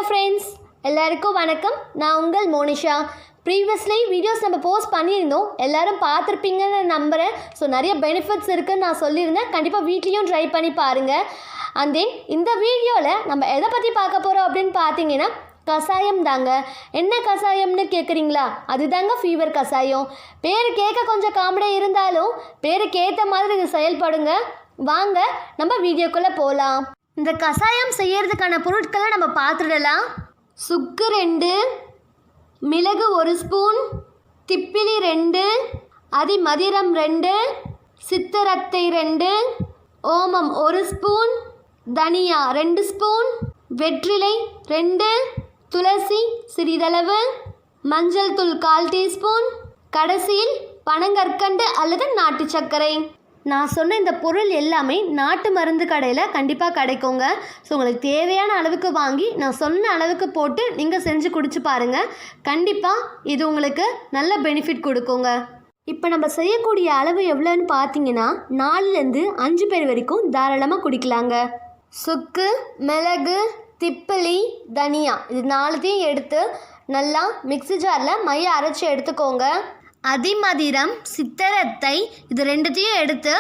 Friends, எல்லாருக்கும் வணக்கம். நான் உங்கள் மோனிஷா. ப்ரீவியஸ்லி வீடியோஸ் நம்ம போஸ்ட் பண்ணியிருந்தோம், எல்லோரும் பார்த்துருப்பீங்கன்னு நம்புகிறேன். ஸோ நிறைய பெனிஃபிட்ஸ் இருக்குதுன்னு நான் சொல்லியிருந்தேன். கண்டிப்பாக வீட்லேயும் ட்ரை பண்ணி பாருங்கள். அண்ட் தென் இந்த வீடியோவில் நம்ம எதை பற்றி பார்க்க போகிறோம் அப்படின்னு பார்த்தீங்கன்னா, கஷாயம் தாங்க. என்ன கஷாயம்னு கேட்குறீங்களா? அதுதாங்க ஃபீவர் கஷாயம். பேர் கேட்க கொஞ்சம் காமெடியாக இருந்தாலும் பேருக்கு ஏற்ற மாதிரி இது செயல்படுங்க. வாங்க நம்ம வீடியோக்குள்ளே போகலாம். இந்த கஷாயம் செய்யறதுக்கான பொருட்களை நம்ம பார்த்துடலாம். சுக்கு 2, மிளகு 1 ஸ்பூன், திப்பிலி 2, அதிமதுரம் 2, சித்தரத்தை 2, ஓமம் 1 ஸ்பூன், தனியா 2 ஸ்பூன், வெற்றிலை 2, துளசி சிறிதளவு, மஞ்சள் தூள் 1/4 டீஸ்பூன், கடைசியில் பனங்கற்கண்டு அல்லது நாட்டு சர்க்கரை. நான் சொன்ன இந்த பொருள் எல்லாமே நாட்டு மருந்து கடையில் கண்டிப்பாக கிடைக்குங்க. ஸோ உங்களுக்கு தேவையான அளவுக்கு வாங்கி நான் சொன்ன அளவுக்கு போட்டு நீங்கள் செஞ்சு குடிச்சு பாருங்கள். கண்டிப்பாக இது உங்களுக்கு நல்ல பெனிஃபிட் கொடுக்குங்க. இப்போ நம்ம செய்யக்கூடிய அளவு எவ்வளோன்னு பார்த்தீங்கன்னா 4லேருந்து 5 பேர் வரைக்கும் தாராளமாக குடிக்கலாங்க. சுக்கு, மிளகு, திப்பிலி, தனியா இது 4த்தையும் எடுத்து நல்லா மிக்ஸி ஜாரில் மைய அரைச்சி எடுத்துக்கோங்க. அதிமதுரம், சித்தரத்தை இது 2த்தையும் எடுத்து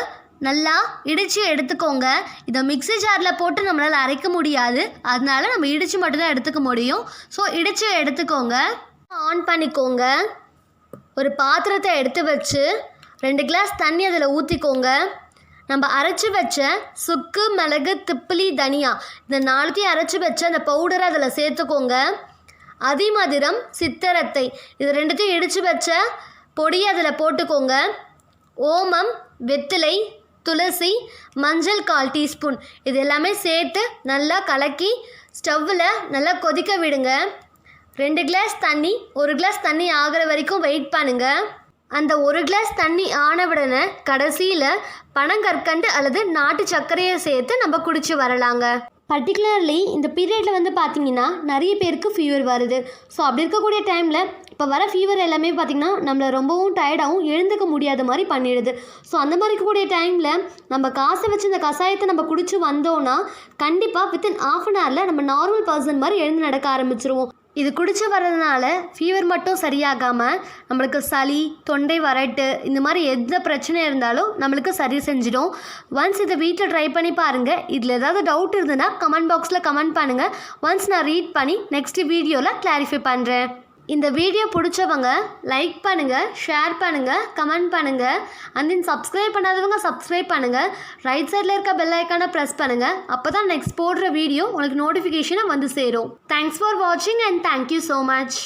நல்லா இடித்து எடுத்துக்கோங்க. இதை மிக்ஸி ஜாரில் போட்டு நம்மளால் அரைக்க முடியாது, அதனால நம்ம இடித்து மட்டும்தான் எடுத்துக்க முடியும். ஸோ இடித்து எடுத்துக்கோங்க. ஆன் பண்ணிக்கோங்க. ஒரு பாத்திரத்தை எடுத்து வச்சு 2 கிளாஸ் தண்ணி அதில் ஊற்றிக்கோங்க. நம்ம அரைச்சி வச்ச சுக்கு, மிளகு, திப்பிலி, தனியா இந்த 4த்தையும் அரைச்சி வச்ச அந்த பவுடரை அதில் சேர்த்துக்கோங்க. அதிமதுரம், சித்தரத்தை இது 2த்தையும் இடித்து வச்ச பொடி அதில் போட்டுக்கோங்க. ஓமம், வெற்றிலை, துளசி, மஞ்சள் 1/4 டீஸ்பூன் இது எல்லாமே சேர்த்து நல்லா கலக்கி ஸ்டவ்வில் நல்லா கொதிக்க விடுங்க. 2 கிளாஸ் தண்ணி 1 கிளாஸ் தண்ணி ஆகிற வரைக்கும் வெயிட் பண்ணுங்கள். அந்த 1 கிளாஸ் தண்ணி ஆன உடனே கடைசியில் பனங்கற்கண்டு அல்லது நாட்டு சர்க்கரையை சேர்த்து நம்ம குடிச்சு வரலாங்க. பர்டிகுலர்லி இந்த பீரியடில் பார்த்தீங்கன்னா நிறைய பேருக்கு ஃபீவர் வருது. ஸோ அப்படி இருக்கக்கூடிய டைமில் இப்போ வர ஃபீவர் எல்லாமே பார்த்திங்கன்னா நம்மளை ரொம்பவும் டயர்டாகவும் எழுந்துக்க முடியாத மாதிரி பண்ணிடுது. ஸோ அந்த மாதிரி இருக்கக்கூடிய டைமில் நம்ம காசை வச்சு இந்த கஷாயத்தை நம்ம குடிச்சு வந்தோன்னா கண்டிப்பாக வித்தின் ½ அன் ஹவரில் நம்ம நார்மல் பர்சன் மாதிரி எழுந்து நடக்க ஆரம்பிச்சிருவோம். இது குடிச்சு வர்றதுனால ஃபீவர் மட்டும் சரியாகாமல் நம்மளுக்கு சளி, தொண்டை வறட்டு இந்த மாதிரி எந்த பிரச்சனை இருந்தாலும் நம்மளுக்கு சரி செஞ்சிடும். ஒன்ஸ் இதை வீட்டில் ட்ரை பண்ணி பாருங்கள். இதில் ஏதாவது டவுட் இருந்ததுன்னா கமெண்ட் பாக்ஸில் கமெண்ட் பண்ணுங்கள். ஒன்ஸ் நான் ரீட் பண்ணி நெக்ஸ்ட் வீடியோவில் கிளாரிஃபை பண்ணுறேன். இந்த வீடியோ பிடிச்சவங்க லைக் பண்ணுங்கள், ஷேர் பண்ணுங்கள், கமெண்ட் பண்ணுங்கள். அண்ட் தென் சப்ஸ்கிரைப் பண்ணாதவங்க சப்ஸ்கிரைப் பண்ணுங்கள். ரைட் சைடில் இருக்க பெல் ஐக்கானை ப்ரெஸ் பண்ணுங்கள். அப்போ தான் நெக்ஸ்ட் போடுற வீடியோ உங்களுக்கு நோட்டிஃபிகேஷனை வந்து சேரும். தேங்க்ஸ் ஃபார் வாட்சிங் அண்ட் தேங்க்யூ ஸோ மச்.